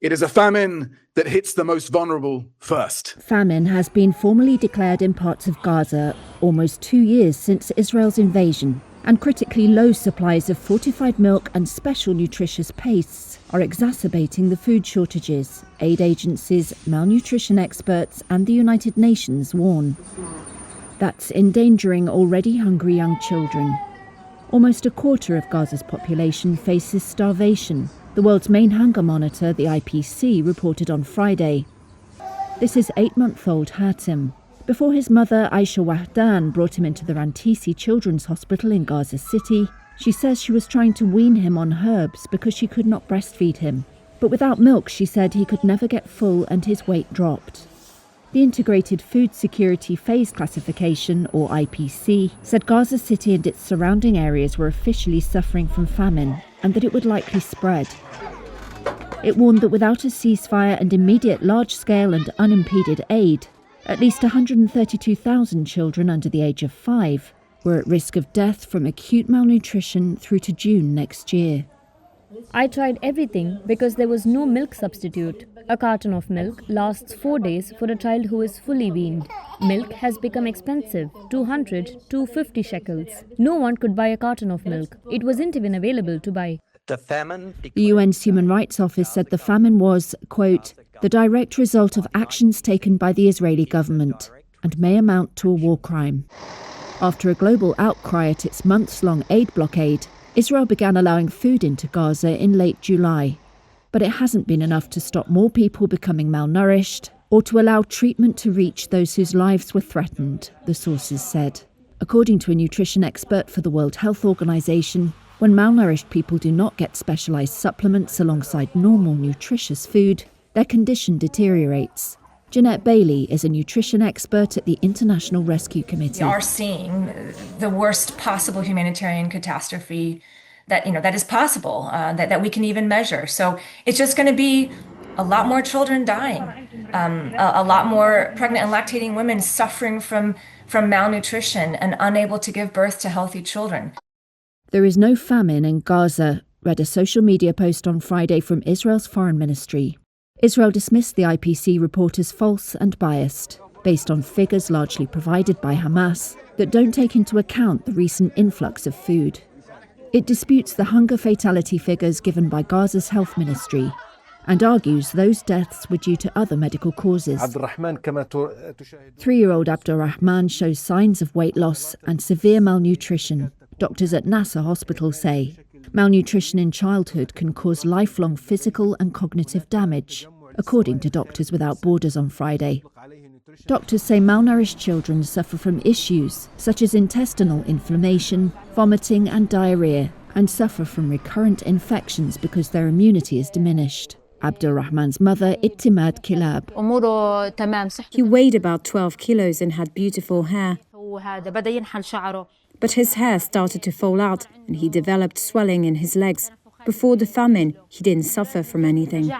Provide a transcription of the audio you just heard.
It is a famine that hits the most vulnerable first. Famine has been formally declared in parts of Gaza almost 2 years since Israel's invasion, and critically low supplies of fortified milk and special nutritious pastes are exacerbating the food shortages, aid agencies, malnutrition experts and the United Nations warn. That's endangering already hungry young children. Almost a quarter of Gaza's population faces starvation. The world's main hunger monitor, the IPC, reported on Friday. This is 8-month-old Hatem. Before his mother, Aisha Wahdan, brought him into the Rantisi Children's Hospital in Gaza City, she says she was trying to wean him on herbs because she could not breastfeed him. But without milk, she said, he could never get full and his weight dropped. The Integrated Food Security Phase Classification, or IPC, said Gaza City and its surrounding areas were officially suffering from famine and that it would likely spread. It warned that without a ceasefire and immediate large-scale and unimpeded aid, at least 132,000 children under the age of 5 were at risk of death from acute malnutrition through to June next year. I tried everything because there was no milk substitute. A carton of milk lasts 4 days for a child who is fully weaned. Milk has become expensive, 200 to 50 shekels. No one could buy a carton of milk. It wasn't even available to buy. The UN's Human Rights Office said the famine was, quote, the direct result of actions taken by the Israeli government and may amount to a war crime. After a global outcry at its months-long aid blockade, Israel began allowing food into Gaza in late July. But it hasn't been enough to stop more people becoming malnourished or to allow treatment to reach those whose lives were threatened, the sources said. According to a nutrition expert for the World Health Organization, when malnourished people do not get specialized supplements alongside normal nutritious food, their condition deteriorates. Jeanette Bailey is a nutrition expert at the International Rescue Committee. We are seeing the worst possible humanitarian catastrophe that is possible, that we can even measure. So it's just going to be a lot more children dying, a lot more pregnant and lactating women suffering from malnutrition and unable to give birth to healthy children. There is no famine in Gaza, read a social media post on Friday from Israel's foreign ministry. Israel dismissed the IPC report as false and biased, based on figures largely provided by Hamas that don't take into account the recent influx of food. It disputes the hunger fatality figures given by Gaza's health ministry and argues those deaths were due to other medical causes. 3-year-old Abdurrahman shows signs of weight loss and severe malnutrition. Doctors at Nasser Hospital say malnutrition in childhood can cause lifelong physical and cognitive damage, according to Doctors Without Borders on Friday. Doctors say malnourished children suffer from issues such as intestinal inflammation, vomiting and diarrhea, and suffer from recurrent infections because their immunity is diminished. Abdurrahman's mother, Ittimad Kilab. He weighed about 12 kilos and had beautiful hair. But his hair started to fall out and he developed swelling in his legs. Before the famine, he didn't suffer from anything.